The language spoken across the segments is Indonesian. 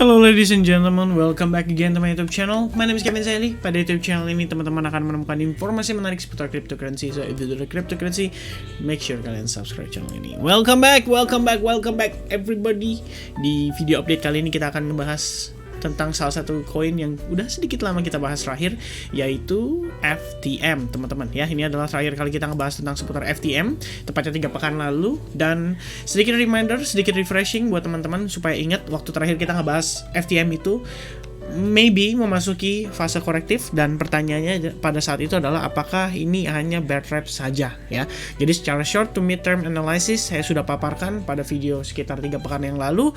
Hello ladies and gentlemen, welcome back again to my YouTube channel. My name is Kevin Saili. Pada YouTube channel ini teman-teman akan menemukan informasi menarik seputar cryptocurrency. So if you do the cryptocurrency, make sure kalian subscribe channel ini. Welcome back everybody. Di video update kali ini kita akan membahas tentang salah satu koin yang udah sedikit lama kita bahas terakhir, yaitu FTM, teman-teman ya. Ini adalah terakhir kali kita ngebahas tentang seputar FTM, tepatnya 3 pekan lalu. Dan sedikit reminder, sedikit refreshing buat teman-teman supaya ingat waktu terakhir kita ngebahas FTM itu maybe memasuki fase korektif, dan pertanyaannya pada saat itu adalah apakah ini hanya bear trap saja ya. Jadi secara short to mid term analysis saya sudah paparkan pada video sekitar 3 pekan yang lalu.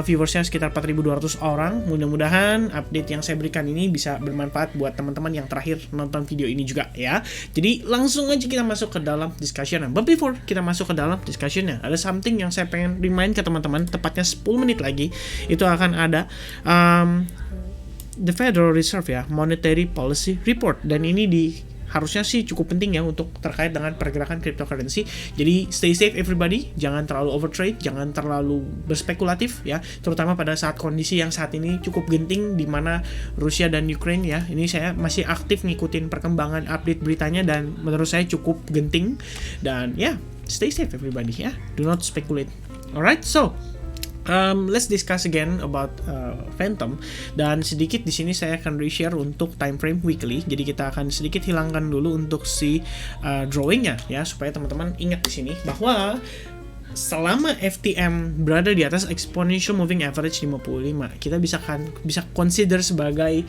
Viewersnya sekitar 4.200 orang. Mudah-mudahan update yang saya berikan ini bisa bermanfaat buat teman-teman yang terakhir nonton video ini juga ya. Jadi langsung aja kita masuk ke dalam discussion. But before kita masuk ke dalam discussionnya, ada something yang saya pengen remind ke teman-teman. Tepatnya 10 menit lagi itu akan ada The Federal Reserve ya, Monetary Policy Report, dan ini harusnya sih cukup penting ya untuk terkait dengan pergerakan cryptocurrency. Jadi stay safe everybody, jangan terlalu overtrade, jangan terlalu berspekulatif ya, terutama pada saat kondisi yang saat ini cukup genting di mana Rusia dan Ukraine ya. Ini saya masih aktif ngikutin perkembangan update beritanya dan menurut saya cukup genting, dan ya, stay safe everybody ya, do not speculate. Alright, so let's discuss again about Phantom, dan sedikit di sini saya akan reshare untuk time frame weekly. Jadi kita akan sedikit hilangkan dulu untuk si drawingnya ya, supaya teman-teman ingat di sini bahwa selama FTM berada di atas exponential moving average 55, kita bisa consider sebagai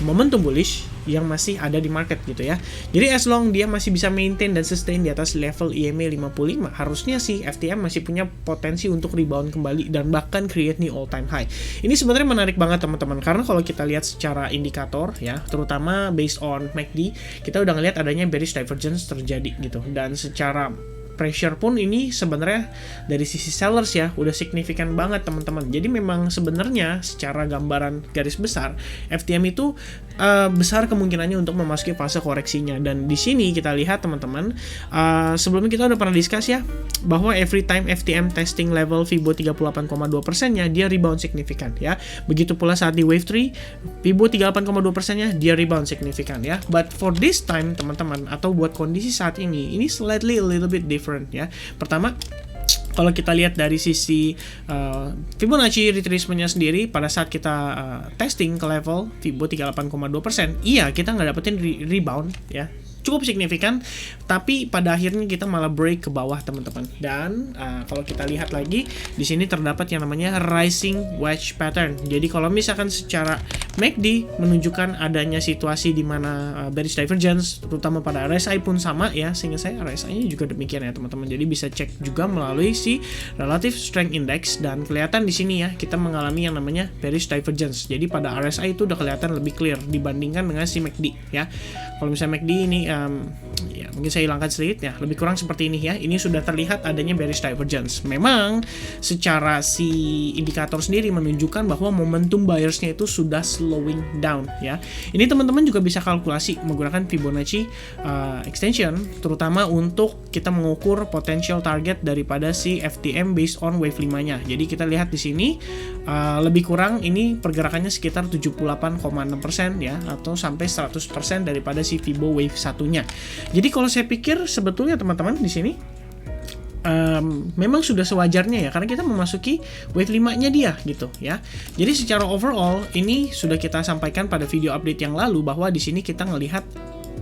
momentum bullish yang masih ada di market gitu ya. Jadi as long dia masih bisa maintain dan sustain di atas level EMA 55, harusnya sih FTM masih punya potensi untuk rebound kembali dan bahkan create new all time high. Ini sebenarnya menarik banget teman-teman, karena kalau kita lihat secara indikator ya, terutama based on MACD, kita udah ngelihat adanya bearish divergence terjadi gitu. Dan secara pressure pun ini sebenarnya dari sisi sellers ya udah signifikan banget teman-teman. Jadi memang sebenarnya secara gambaran garis besar FTM itu besar kemungkinannya untuk memasuki fase koreksinya. Dan di sini kita lihat teman-teman, sebelumnya kita udah pernah discuss ya bahwa every time FTM testing level Fibo 38,2% nya dia rebound signifikan ya. Begitu pula saat di wave 3 Fibo 38,2% nya dia rebound signifikan ya. But for this time teman-teman, atau buat kondisi saat ini slightly a little bit different ya. Pertama, kalau kita lihat dari sisi Fibonacci retracement-nya sendiri, pada saat kita testing ke level Fibo 38,2%, iya kita nggak dapetin rebound ya, cukup signifikan, tapi pada akhirnya kita malah break ke bawah teman-teman. Dan kalau kita lihat lagi di sini terdapat yang namanya rising wedge pattern. Jadi kalau misalkan secara MACD menunjukkan adanya situasi di mana bearish divergence, terutama pada RSI pun sama ya, sehingga saya RSI-nya juga demikian ya teman-teman. Jadi bisa cek juga melalui si Relative Strength Index, dan kelihatan di sini ya kita mengalami yang namanya bearish divergence. Jadi pada RSI itu udah kelihatan lebih clear dibandingkan dengan si MACD ya. Kalau misalnya MACD ini ya mungkin saya hilangkan sedikit ya, lebih kurang seperti ini ya. Ini sudah terlihat adanya bearish divergence. Memang secara si indikator sendiri menunjukkan bahwa momentum buyers-nya itu sudah slowing down ya. Ini teman-teman juga bisa kalkulasi menggunakan Fibonacci extension, terutama untuk kita mengukur potential target daripada si FTM based on wave 5-nya. Jadi kita lihat di sini lebih kurang ini pergerakannya sekitar 78,6% ya, atau sampai 100% daripada si Fibo wave 1-nya. Jadi kalau saya pikir sebetulnya teman-teman di sini memang sudah sewajarnya ya, karena kita memasuki wave 5-nya dia gitu ya. Jadi secara overall ini sudah kita sampaikan pada video update yang lalu bahwa di sini kita ngelihat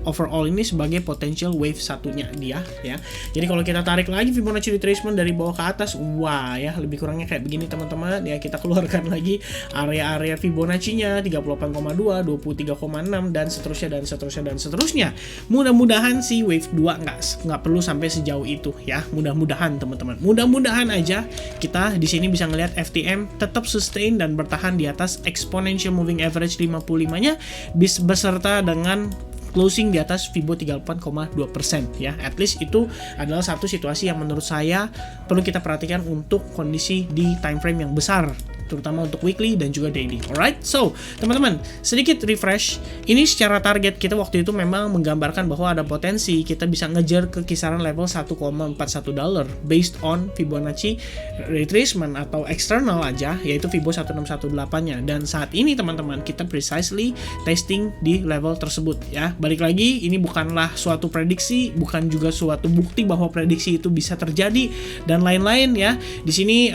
overall ini sebagai potential wave satunya dia ya. Jadi kalau kita tarik lagi Fibonacci retracement dari bawah ke atas, wah ya lebih kurangnya kayak begini teman-teman ya. Kita keluarkan lagi area-area Fibonacci-nya 38,2, 23,6 dan seterusnya. Mudah-mudahan si wave 2 nggak perlu sampai sejauh itu ya. Mudah-mudahan teman-teman. Mudah-mudahan aja kita di sini bisa ngelihat FTM tetap sustain dan bertahan di atas exponential moving average 55-nya beserta dengan closing di atas Fibo 38,2% ya. At least itu adalah satu situasi yang menurut saya perlu kita perhatikan untuk kondisi di time frame yang besar terutama untuk weekly dan juga daily. Alright, so teman-teman, sedikit refresh. Ini secara target kita waktu itu memang menggambarkan bahwa ada potensi kita bisa ngejar ke kisaran level 1,41 dollar based on Fibonacci retracement atau eksternal aja, yaitu Fibo 1618-nya. Dan saat ini teman-teman, kita precisely testing di level tersebut ya. Balik lagi, ini bukanlah suatu prediksi, bukan juga suatu bukti bahwa prediksi itu bisa terjadi dan lain-lain ya. Di sini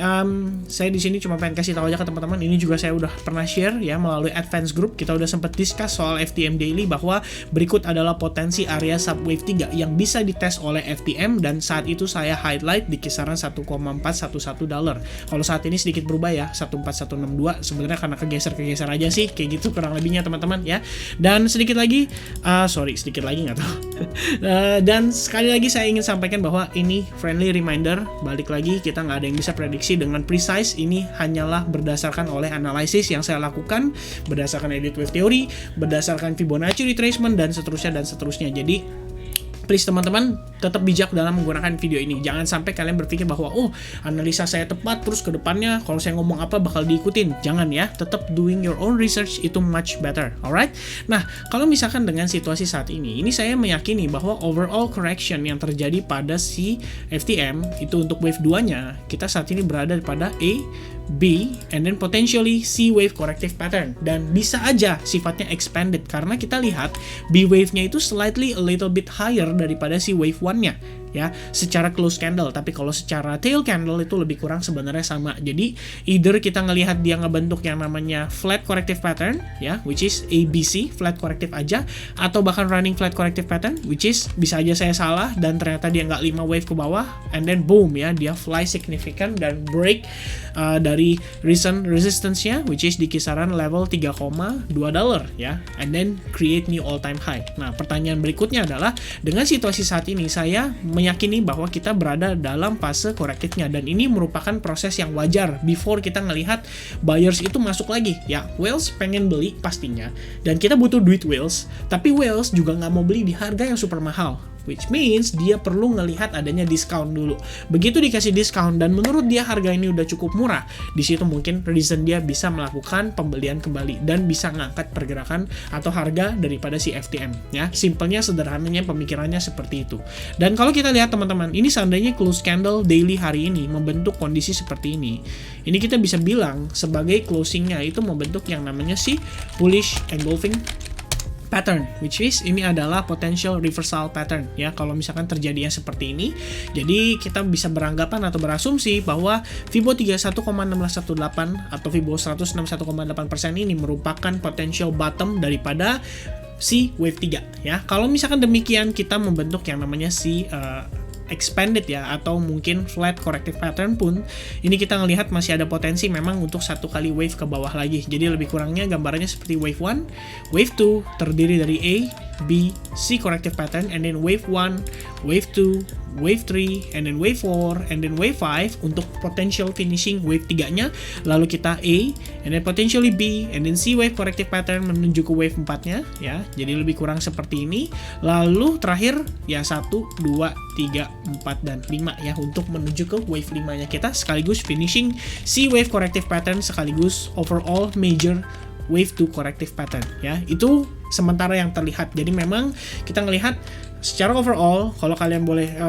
saya di sini cuma pengen kasih tahu aja ke teman-teman, ini juga saya udah pernah share ya melalui advance group. Kita udah sempat discuss soal FTM daily bahwa berikut adalah potensi area subwave 3 yang bisa dites oleh FTM, dan saat itu saya highlight di kisaran 1,411 dollar. Kalau saat ini sedikit berubah ya, 14162 sebenarnya karena kegeser aja sih, kayak gitu kurang lebihnya teman-teman ya. Dan sedikit lagi nggak tahu. Dan sekali lagi saya ingin sampaikan bahwa ini friendly reminder, balik lagi kita nggak ada yang bisa prediksi dengan precise. Ini hanyalah berdasarkan oleh analisis yang saya lakukan, berdasarkan elite wave theory, berdasarkan Fibonacci retracement dan seterusnya. Jadi please teman-teman tetap bijak dalam menggunakan video ini. Jangan sampai kalian berpikir bahwa analisa saya tepat terus ke depannya kalau saya ngomong apa bakal diikutin. Jangan ya, tetap doing your own research itu much better. Alright. Nah, kalau misalkan dengan situasi saat ini saya meyakini bahwa overall correction yang terjadi pada si FTM itu untuk wave 2-nya, kita saat ini berada pada A, B, and then potentially C wave corrective pattern, dan bisa aja sifatnya expanded karena kita lihat B wave-nya itu slightly a little bit higher daripada C wave 1-nya ya, secara close candle. Tapi kalau secara tail candle itu lebih kurang sebenarnya sama. Jadi either kita ngelihat dia ngebentuk yang namanya flat corrective pattern ya, which is ABC, flat corrective aja, atau bahkan running flat corrective pattern, which is bisa aja saya salah dan ternyata dia nggak 5 wave ke bawah, and then boom ya, dia fly significant dan break dari recent resistance-nya, which is di kisaran level 3,2 dollar ya, and then create new all time high. Nah, pertanyaan berikutnya adalah, dengan situasi saat ini saya meyakini bahwa kita berada dalam fase korektifnya, dan ini merupakan proses yang wajar before kita ngelihat buyers itu masuk lagi ya. Whales pengen beli pastinya, dan kita butuh duit whales, tapi whales juga nggak mau beli di harga yang super mahal, which means dia perlu ngelihat adanya diskon dulu. Begitu dikasih diskon dan menurut dia harga ini udah cukup murah, di situ mungkin reason dia bisa melakukan pembelian kembali dan bisa ngangkat pergerakan atau harga daripada si FTM ya. Simpelnya, sederhananya pemikirannya seperti itu. Dan kalau kita lihat teman-teman, ini seandainya close candle daily hari ini membentuk kondisi seperti ini kita bisa bilang sebagai closingnya itu membentuk yang namanya si bullish engulfing pattern, which is ini adalah potential reversal pattern ya. Kalau misalkan terjadinya seperti ini, jadi kita bisa beranggapan atau berasumsi bahwa Fibo 31,1618 atau Fibo 161,8% ini merupakan potential bottom daripada si wave 3 ya. Kalau misalkan demikian, kita membentuk yang namanya si expanded ya, atau mungkin flat corrective pattern pun ini kita ngelihat masih ada potensi memang untuk satu kali wave ke bawah lagi. Jadi lebih kurangnya gambarannya seperti wave 1, wave 2 terdiri dari A, B, C corrective pattern, and then wave 1, wave 2, wave 3, and then wave 4, and then wave 5 untuk potential finishing wave 3-nya. Lalu kita A, and then potentially B, and then C wave corrective pattern menuju ke wave 4-nya ya. Jadi lebih kurang seperti ini. Lalu terakhir ya 1, 2, 3, 4, dan 5 ya untuk menuju ke wave 5-nya kita, sekaligus finishing C wave corrective pattern sekaligus overall major wave 2 corrective pattern ya. Itu sementara yang terlihat. Jadi memang kita ngelihat secara overall, kalau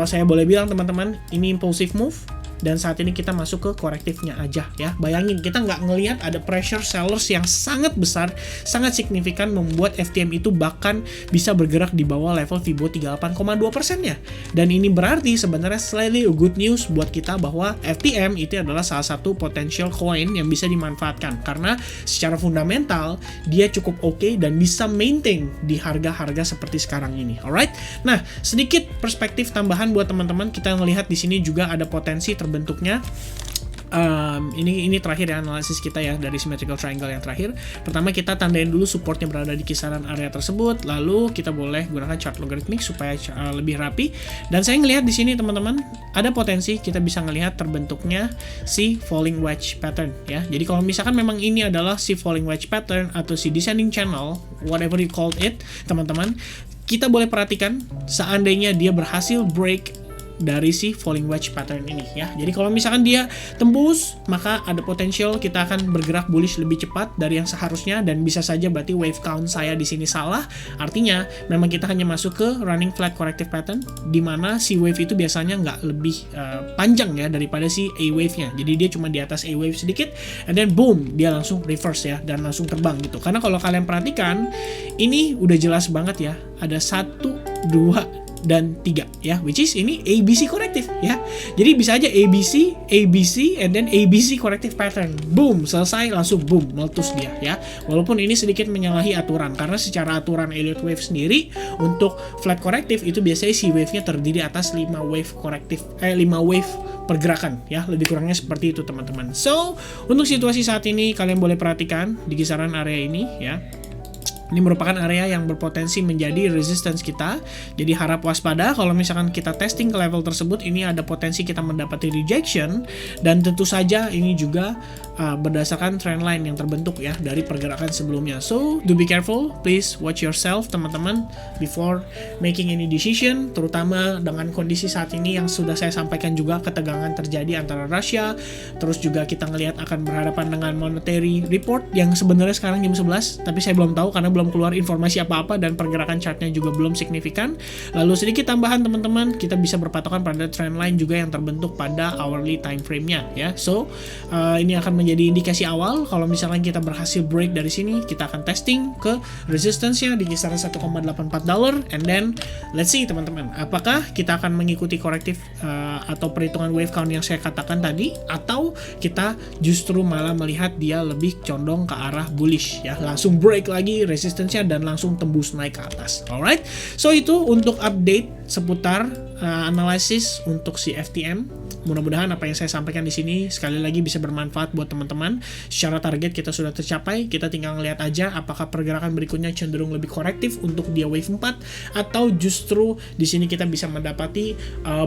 saya boleh bilang teman-teman, ini impulsive move, dan saat ini kita masuk ke korektifnya aja ya. Bayangin, kita nggak ngelihat ada pressure sellers yang sangat besar, sangat signifikan membuat FTM itu bahkan bisa bergerak di bawah level Fibo 38,2%-nya. Dan ini berarti sebenarnya slightly good news buat kita bahwa FTM itu adalah salah satu potential coin yang bisa dimanfaatkan karena secara fundamental dia cukup oke dan bisa maintain di harga-harga seperti sekarang ini. Alright. Nah, sedikit perspektif tambahan buat teman-teman, kita ngelihat di sini juga ada potensi terbentuknya ini terakhir ya analisis kita ya dari symmetrical triangle yang terakhir. Pertama kita tandain dulu supportnya berada di kisaran area tersebut, lalu kita boleh gunakan chart logarithmic supaya lebih rapi. Dan saya ngelihat di sini teman-teman ada potensi kita bisa ngelihat terbentuknya si falling wedge pattern ya. Jadi kalau misalkan memang ini adalah si falling wedge pattern atau si descending channel, whatever you call it teman-teman, kita boleh perhatikan seandainya dia berhasil break dari si falling wedge pattern ini ya. Jadi kalau misalkan dia tembus, maka ada potensial kita akan bergerak bullish lebih cepat dari yang seharusnya, dan bisa saja berarti wave count saya di sini salah. Artinya memang kita hanya masuk ke running flat corrective pattern, di mana si wave itu biasanya nggak lebih panjang ya daripada si A wave-nya. Jadi dia cuma di atas A wave sedikit, and then boom, dia langsung reverse ya, dan langsung terbang gitu. Karena kalau kalian perhatikan, ini udah jelas banget ya, ada 1, 2, dan 3 ya, which is ini ABC korektif ya. Jadi bisa aja ABC, ABC, and then ABC korektif pattern. Boom, selesai, langsung boom, meletus dia ya. Walaupun ini sedikit menyalahi aturan, karena secara aturan Elliott wave sendiri untuk flat korektif itu biasanya si wave-nya terdiri atas 5 wave korektif, 5 wave pergerakan ya, lebih kurangnya seperti itu teman-teman. So, untuk situasi saat ini kalian boleh perhatikan di kisaran area ini ya. Ini merupakan area yang berpotensi menjadi resistance kita. Jadi harap waspada kalau misalkan kita testing ke level tersebut, ini ada potensi kita mendapati rejection. Dan tentu saja ini juga berdasarkan trendline yang terbentuk ya dari pergerakan sebelumnya. So, do be careful, please watch yourself teman-teman before making any decision, terutama dengan kondisi saat ini yang sudah saya sampaikan juga, ketegangan terjadi antara Rusia, terus juga kita ngelihat akan berhadapan dengan monetary report yang sebenarnya sekarang jam 11, tapi saya belum tahu karena belum keluar informasi apa-apa dan pergerakan chartnya juga belum signifikan. Lalu sedikit tambahan teman-teman, kita bisa berpatokan pada trendline juga yang terbentuk pada hourly time frame-nya ya. So, ini akan menjadi indikasi awal. Kalau misalkan kita berhasil break dari sini, kita akan testing ke resistance-nya di kisaran $1,84, and then let's see teman-teman, apakah kita akan mengikuti korektif atau perhitungan wave count yang saya katakan tadi, atau kita justru malah melihat dia lebih condong ke arah bullish ya, langsung break lagi resistance-nya dan langsung tembus naik ke atas. Alright, so itu untuk update seputar analisis untuk si FTM. Mudah-mudahan apa yang saya sampaikan di sini sekali lagi bisa bermanfaat buat teman-teman. Secara target kita sudah tercapai, kita tinggal ngeliat aja apakah pergerakan berikutnya cenderung lebih korektif untuk dia wave 4, atau justru di sini kita bisa mendapati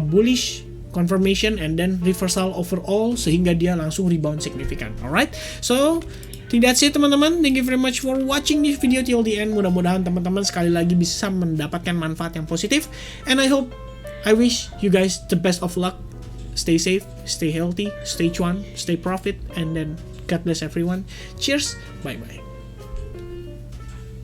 bullish confirmation and then reversal overall sehingga dia langsung rebound signifikan. Alright, so that's it teman-teman. Thank you very much for watching this video till the end. Mudah-mudahan teman-teman sekali lagi bisa mendapatkan manfaat yang positif, and I wish you guys the best of luck. Stay safe, stay healthy, stay cuan, stay profit, and then God bless everyone. Cheers, bye-bye.